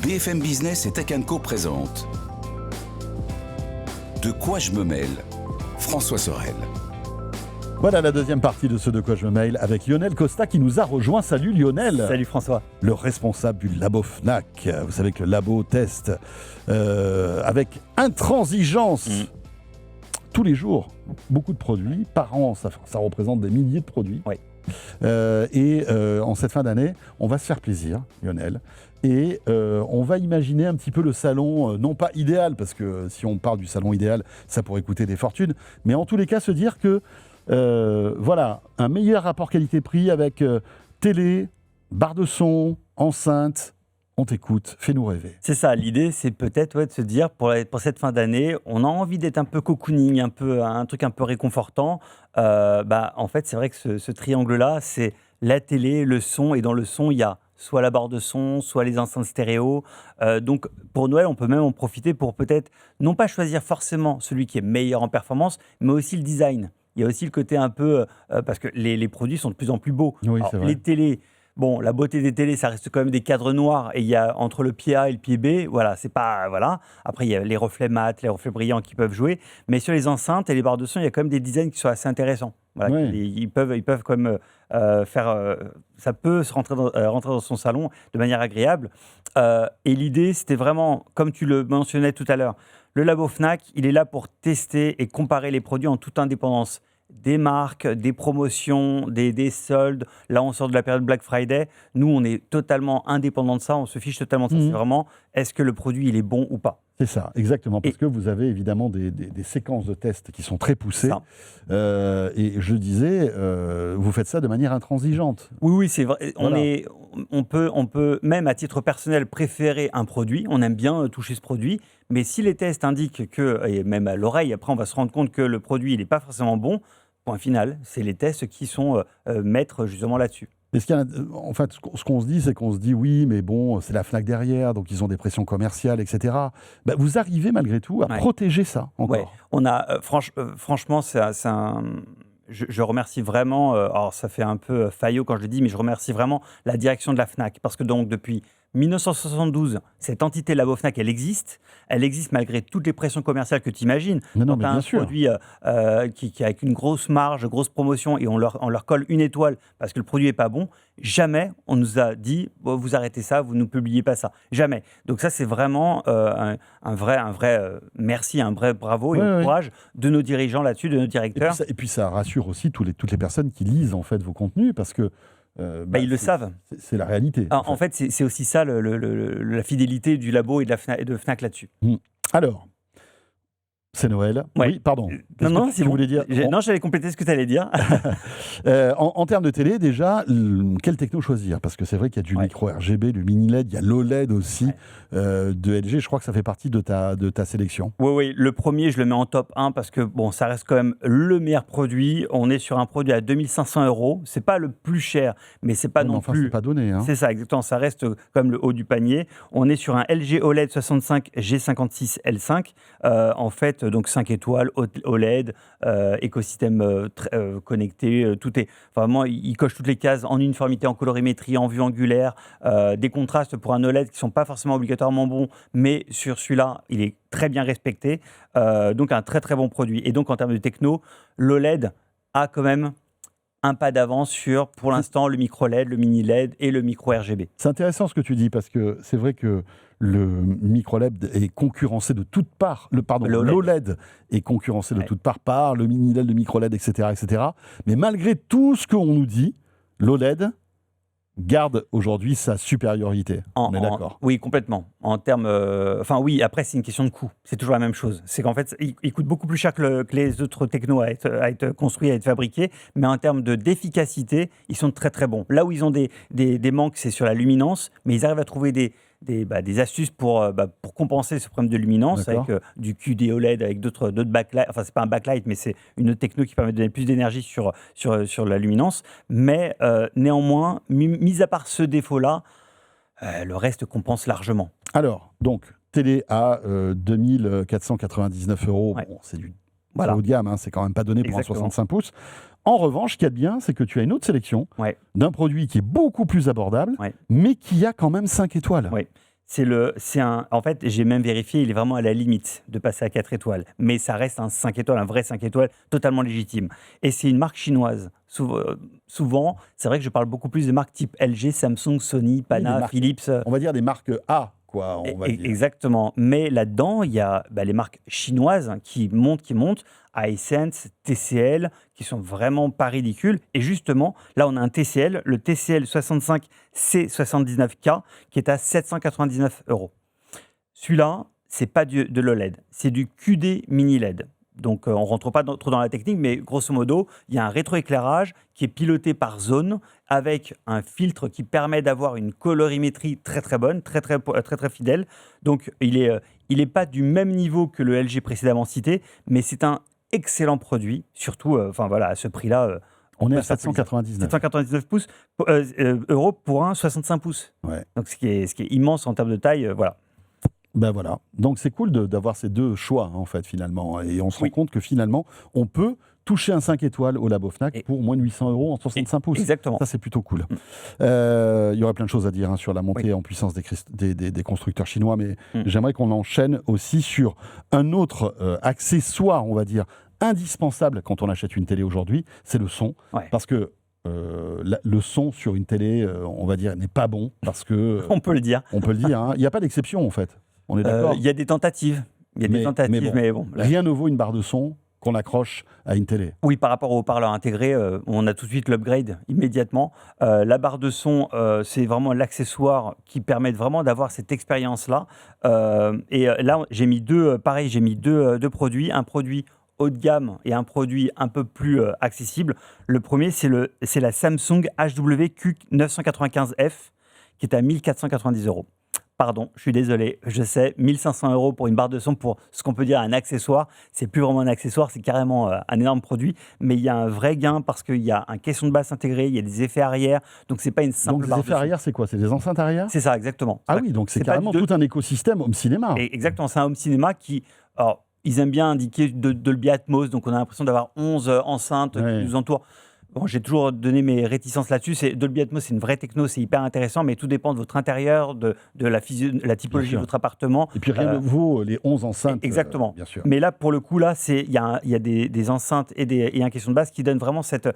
BFM Business et Tech Co présente De quoi je me mêle, François Sorel. Voilà la deuxième partie de ce De quoi je me mêle avec Lionel Costa qui nous a rejoint. Salut Lionel. Salut François. Le responsable du labo Fnac. Vous savez que le labo teste avec intransigeance tous les jours beaucoup de produits. Par an, ça représente des milliers de produits. Oui. En cette fin d'année, on va se faire plaisir, Lionel. Et on va imaginer un petit peu le salon, non pas idéal, parce que si on parle du salon idéal, ça pourrait coûter des fortunes, mais en tous les cas se dire que voilà, un meilleur rapport qualité-prix avec télé, barre de son, enceinte. On t'écoute, fais-nous rêver. C'est ça, l'idée c'est peut-être de se dire pour cette fin d'année, on a envie d'être un peu cocooning, un truc un peu réconfortant. En fait c'est vrai que ce triangle-là, c'est la télé, le son, et dans le son il y a soit la barre de son, soit les enceintes stéréo. Donc pour Noël, on peut même en profiter pour peut-être non pas choisir forcément celui qui est meilleur en performance, mais aussi le design. Il y a aussi le côté un peu, parce que les produits sont de plus en plus beaux. Oui, alors, c'est vrai. les télés, bon, la beauté des télés, ça reste quand même des cadres noirs, et il y a entre le pied A et le pied B, voilà, c'est pas, voilà. Après, il y a les reflets mat, les reflets brillants qui peuvent jouer, mais sur les enceintes et les barres de son, il y a quand même des designs qui sont assez intéressants. Voilà, Ouais. ils peuvent quand même faire, ça peut se rentrer dans son salon de manière agréable. Et l'idée, c'était vraiment, comme tu le mentionnais tout à l'heure, le labo Fnac, il est là pour tester et comparer les produits en toute indépendance. Des marques, des promotions, des soldes. Là, on sort de la période Black Friday. Nous, on est totalement indépendant de ça. On se fiche totalement de ça. C'est vraiment, est-ce que le produit, il est bon ou pas ? C'est ça, exactement, parce que vous avez évidemment des séquences de tests qui sont très poussées. Et je disais, vous faites ça de manière intransigeante. Oui, c'est vrai. Voilà. On peut même à titre personnel préférer un produit. On aime bien toucher ce produit. Mais si les tests indiquent que, et même à l'oreille, après on va se rendre compte que le produit il n'est pas forcément bon, point final, c'est les tests qui sont maîtres justement là-dessus. Est-ce qu'il y a, en fait, ce qu'on se dit, c'est qu'on se dit oui, mais bon, c'est la Fnac derrière, donc ils ont des pressions commerciales, etc. Vous arrivez malgré tout à protéger ça encore. Ouais. On a, franchement, je remercie vraiment, alors ça fait un peu faillot quand je le dis, mais je remercie vraiment la direction de la Fnac, parce que donc depuis 1972, cette entité Labo Fnac, elle existe malgré toutes les pressions commerciales que tu imagines. Non, Quand tu as un produit qui avec une grosse marge, grosse promotion, et on leur colle une étoile parce que le produit n'est pas bon, jamais on nous a dit vous arrêtez ça, vous ne publiez pas ça. Jamais. Donc ça, c'est vraiment un vrai merci, un vrai bravo et courage de nos dirigeants là-dessus, de nos directeurs. Et puis ça rassure aussi toutes les personnes qui lisent en fait vos contenus, parce que ils le savent. C'est la réalité. En fait, c'est aussi ça la fidélité du labo et de Fnac là-dessus. Alors, c'est Noël. Ouais. Oui, pardon. Non, tu voulais dire. Non, j'allais compléter ce que tu allais dire. En termes de télé, déjà, quelle techno choisir ? Parce que c'est vrai qu'il y a du micro RGB, du mini LED, il y a l'OLED aussi de LG. Je crois que ça fait partie de ta sélection. Oui, le premier, je le mets en top 1 parce que bon, ça reste quand même le meilleur produit. On est sur un produit à 2 500 €. C'est pas le plus cher, mais c'est pas non plus. C'est pas donné. Hein. C'est ça, exactement. Ça reste comme le haut du panier. On est sur un LG OLED 65 G56 L5. En fait, donc 5 étoiles, OLED, écosystème connecté, tout est vraiment, il coche toutes les cases en uniformité, en colorimétrie, en vue angulaire, des contrastes pour un OLED qui ne sont pas forcément obligatoirement bons, mais sur celui-là, il est très bien respecté, donc un très très bon produit. Et donc en termes de techno, l'OLED a quand même un pas d'avance sur, pour l'instant, le micro LED, le mini LED et le micro RGB. C'est intéressant ce que tu dis, parce que c'est vrai que le micro LED est concurrencé de toutes parts. L'OLED est concurrencé de toutes parts par le mini LED, le micro LED, etc., etc. Mais malgré tout ce qu'on nous dit, l'OLED garde aujourd'hui sa supériorité. On est d'accord. Oui, complètement. En termes, après c'est une question de coût. C'est toujours la même chose. C'est qu'en fait, il coûte beaucoup plus cher que les autres technos à être construits, à être fabriqués. Mais en termes d'efficacité, ils sont très très bons. Là où ils ont des manques, c'est sur la luminance, mais ils arrivent à trouver des astuces pour compenser ce problème de luminance. D'accord. Avec du QD OLED, avec d'autres backlights. Enfin, c'est pas un backlight, mais c'est une autre techno qui permet de donner plus d'énergie sur la luminance. Mais néanmoins, mis à part ce défaut-là, le reste compense largement. Alors, donc, télé à 2 499 €. Bon, c'est du très haut de gamme, hein, c'est quand même pas donné pour un 65 pouces. En revanche, ce qu'il y a de bien, c'est que tu as une autre sélection d'un produit qui est beaucoup plus abordable, mais qui a quand même 5 étoiles. En fait, j'ai même vérifié, il est vraiment à la limite de passer à 4 étoiles. Mais ça reste un 5 étoiles, un vrai 5 étoiles, totalement légitime. Et c'est une marque chinoise. Souvent, c'est vrai que je parle beaucoup plus de marques type LG, Samsung, Sony, Pana, marques- Philips. On va dire des marques A, quoi, on va dire. Exactement. Mais là-dedans, il y a les marques chinoises qui montent. Hisense, TCL, qui sont vraiment pas ridicules. Et justement, là, on a un TCL, le TCL 65C79K, qui est à 799 €. Celui-là, c'est pas de l'OLED, c'est du QD mini LED. Donc, on rentre pas trop dans la technique, mais grosso modo, il y a un rétroéclairage qui est piloté par zone avec un filtre qui permet d'avoir une colorimétrie très très bonne, très fidèle. Donc, il est pas du même niveau que le LG précédemment cité, mais c'est un excellent produit, surtout, à ce prix-là. On est à peut se faire plaisir. 799. 799 euros pour un 65 pouces. Ouais. Donc, ce qui est immense en termes de taille, voilà. Ben voilà. Donc c'est cool d'avoir ces deux choix, en fait, finalement. Et on se rend Oui. compte que finalement, on peut toucher un 5 étoiles au Labo Fnac Et- pour moins de 800 € en 65 pouces. Exactement. Ça, c'est plutôt cool. Il y aurait plein de choses à dire sur la montée en puissance des constructeurs chinois, mais j'aimerais qu'on enchaîne aussi sur un autre accessoire, on va dire, indispensable quand on achète une télé aujourd'hui, c'est le son. Ouais. Parce que le son sur une télé, on va dire, n'est pas bon, parce que, On peut le dire. on peut le dire, hein, il n'y a pas d'exception, en fait. On est d'accord. Il y a des tentatives. Mais bon. Là. Rien ne vaut une barre de son qu'on accroche à une télé. Oui, par rapport au haut-parleur intégré, on a tout de suite l'upgrade immédiatement. La barre de son, c'est vraiment l'accessoire qui permet vraiment d'avoir cette expérience-là. Là, j'ai mis deux produits. Un produit haut de gamme et un produit un peu plus accessible. Le premier, c'est la Samsung HWQ995F qui est à 1490 €. Pardon, je suis désolé, je sais, 1500 € pour une barre de son pour ce qu'on peut dire un accessoire. C'est plus vraiment un accessoire, c'est carrément un énorme produit, mais il y a un vrai gain parce qu'il y a un caisson de basse intégré, il y a des effets arrière, donc c'est pas une simple Donc barre les de effets son. arrière, c'est quoi? C'est des enceintes arrière? C'est ça, exactement. Ah Ouais. oui, donc c'est pas carrément du tout un écosystème home cinéma. Exactement, c'est un home cinéma qui... Alors, ils aiment bien indiquer Dolby Atmos, donc on a l'impression d'avoir 11 enceintes Ouais. qui nous entourent. Bon, j'ai toujours donné mes réticences là-dessus. Dolby Atmos, c'est une vraie techno, c'est hyper intéressant, mais tout dépend de votre intérieur, de la typologie de sûr. votre appartement. Et puis rien ne vaut les 11 enceintes. Exactement. Bien sûr. Mais là, pour le coup, il y a des enceintes et un caisson de basse qui donnent vraiment cette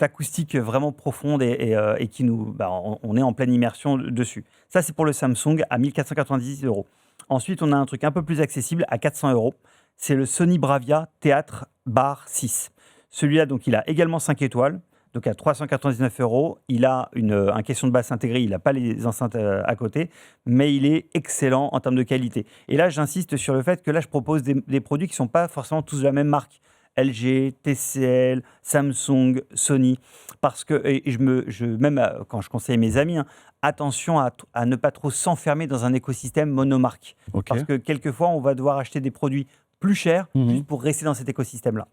acoustique vraiment profonde et qui nous... on est en pleine immersion dessus. Ça, c'est pour le Samsung à 1490 €. Ensuite, on a un truc un peu plus accessible à 400 €. C'est le Sony Bravia Theatre Bar 6. Celui-là, donc, il a également 5 étoiles, donc à 399 €. Il a un caisson de basse intégré, il n'a pas les enceintes à côté, mais il est excellent en termes de qualité. Et là, j'insiste sur le fait que là, je propose des produits qui ne sont pas forcément tous de la même marque. LG, TCL, Samsung, Sony, parce que même quand je conseille mes amis, attention à ne pas trop s'enfermer dans un écosystème monomarque, Ok. parce que quelquefois on va devoir acheter des produits plus chers juste pour rester dans cet écosystème-là.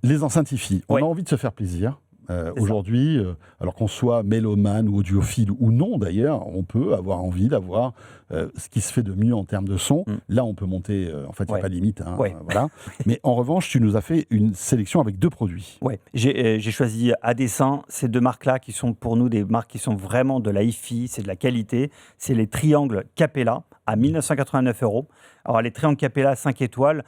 Les enceintes hi-fi. On Ouais. a envie de se faire plaisir. Aujourd'hui, alors qu'on soit mélomane ou audiophile ou non d'ailleurs, on peut avoir envie d'avoir ce qui se fait de mieux en termes de son. Là, on peut monter, en fait, il n'y a Ouais. pas de limite. Hein, Ouais. voilà. Mais en revanche, tu nous as fait une sélection avec 2 produits. Ouais, j'ai choisi à dessein ces deux marques-là qui sont pour nous des marques qui sont vraiment de la hi-fi, c'est de la qualité. C'est les triangles Capella à 1989 €. Alors les triangles Capella 5 étoiles,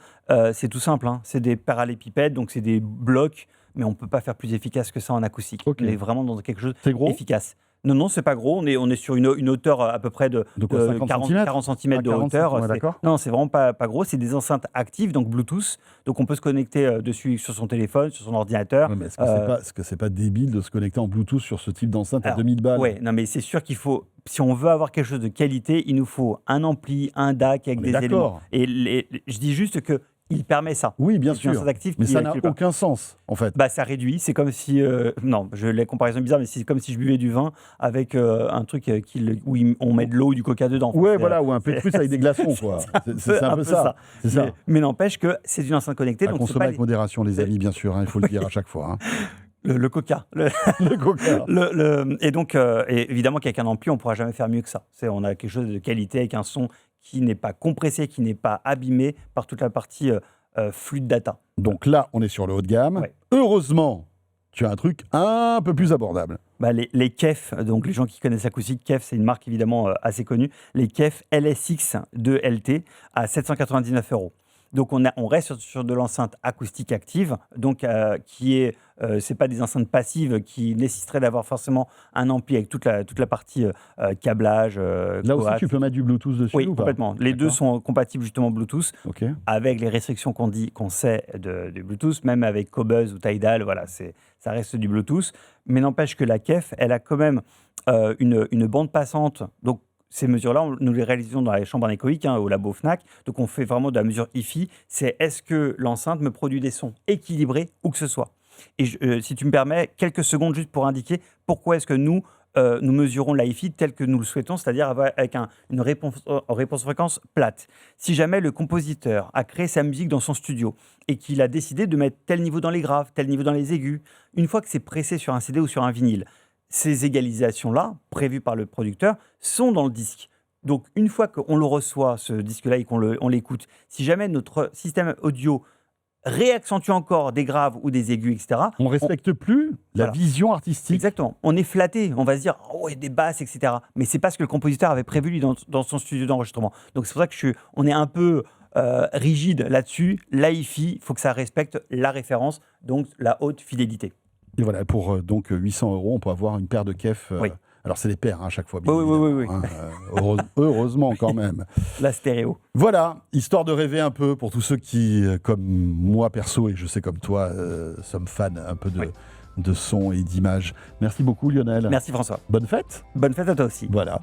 c'est tout simple, hein, c'est des parallépipèdes, donc c'est des blocs, mais on ne peut pas faire plus efficace que ça en acoustique. Ok. On est vraiment dans quelque chose C'est gros? d'efficace. Non, c'est pas gros. On est sur une hauteur à peu près de quoi, 50 centimètres 40 cm de 40 hauteur. centimètres, d'accord. Non, c'est vraiment pas gros. C'est des enceintes actives, donc Bluetooth. Donc on peut se connecter dessus sur son téléphone, sur son ordinateur. Ouais, mais est-ce que c'est pas débile de se connecter en Bluetooth sur ce type d'enceinte à Alors, 2000 balles? Ouais, non, mais c'est sûr qu'il faut, si on veut avoir quelque chose de qualité, il nous faut un ampli, un DAC avec On est des d'accord. éléments. Et je dis juste que il permet ça. Oui, bien C'est sûr. une enceinte active Mais qui- ça qui n'a le permet. aucun sens, en fait. Ça réduit. C'est comme si, non, la comparaison est bizarre, mais c'est comme si je buvais du vin avec un truc où on met de l'eau ou du coca dedans. Ouais, C'est- voilà, ou un pétrus avec des glaçons, quoi. C'est un peu ça. C'est ça. Mais n'empêche que c'est une enceinte connectée, À donc c'est consommer pas avec modération, les amis, bien sûr, hein, il faut le dire à chaque fois. Hein. le coca. Le coca. Et donc, et évidemment qu'avec un ampli, on ne pourra jamais faire mieux que ça. On a quelque chose de qualité avec un son qui n'est pas compressé, qui n'est pas abîmé par toute la partie flux de data. Donc là, on est sur le haut de gamme. Ouais. Heureusement, tu as un truc un peu plus abordable. Les KEF, donc les gens qui connaissent l'acoustique, KEF, c'est une marque évidemment assez connue. Les KEF LSX de LT à 799 €. Donc on reste sur de l'enceinte acoustique active, donc c'est pas des enceintes passives qui nécessiteraient d'avoir forcément un ampli avec toute la partie câblage. Là aussi, tu peux mettre du Bluetooth dessus Oui, ou pas? complètement. Les deux sont compatibles justement Bluetooth, Ok. avec les restrictions qu'on sait de Bluetooth, même avec Qobuz ou Tidal, voilà, ça reste du Bluetooth. Mais n'empêche que la KEF, elle a quand même une bande passante. Donc ces mesures-là, nous les réalisons dans les chambres anéchoïques, au labo FNAC. Donc on fait vraiment de la mesure hi-fi. C'est est-ce que l'enceinte me produit des sons équilibrés ou que ce soit. Et si tu me permets, quelques secondes juste pour indiquer pourquoi est-ce que nous mesurons la hi-fi tel que nous le souhaitons, c'est-à-dire avec une réponse fréquence plate. Si jamais le compositeur a créé sa musique dans son studio et qu'il a décidé de mettre tel niveau dans les graves, tel niveau dans les aigus, une fois que c'est pressé sur un CD ou sur un vinyle, ces égalisations-là, prévues par le producteur, sont dans le disque. Donc, une fois qu'on le reçoit, ce disque-là, et qu'on l'écoute, si jamais notre système audio réaccentue encore des graves ou des aigus, etc. On ne respecte plus la vision artistique. Exactement. On est flatté. On va se dire, oh, il y a des basses, etc. Mais c'est pas ce que le compositeur avait prévu, lui, dans son studio d'enregistrement. Donc, c'est pour ça que on est un peu rigide là-dessus. La hi-fi, il faut que ça respecte la référence, donc la haute fidélité. Et voilà, pour donc 800 €, on peut avoir une paire de KEF. Oui. Alors, c'est des paires à chaque fois, bien Oui. heureusement, quand même. La stéréo. Voilà, histoire de rêver un peu pour tous ceux qui, comme moi perso, et je sais comme toi, sommes fans un peu de son et d'image. Merci beaucoup, Lionel. Merci, François. Bonne fête. Bonne fête à toi aussi. Voilà.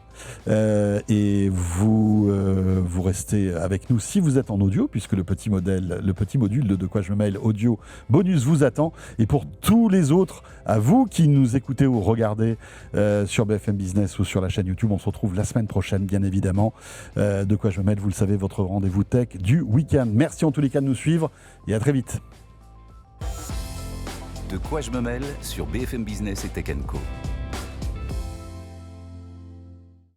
Et vous restez avec nous si vous êtes en audio, puisque le petit module de quoi je me mêle audio bonus vous attend. Et pour tous les autres, à vous qui nous écoutez ou regardez sur BFM Business ou sur la chaîne YouTube, on se retrouve la semaine prochaine, bien évidemment. De quoi je me mêle, vous le savez, votre rendez-vous tech du week-end. Merci en tous les cas de nous suivre et à très vite. De quoi je me mêle sur BFM Business et Tech & Co.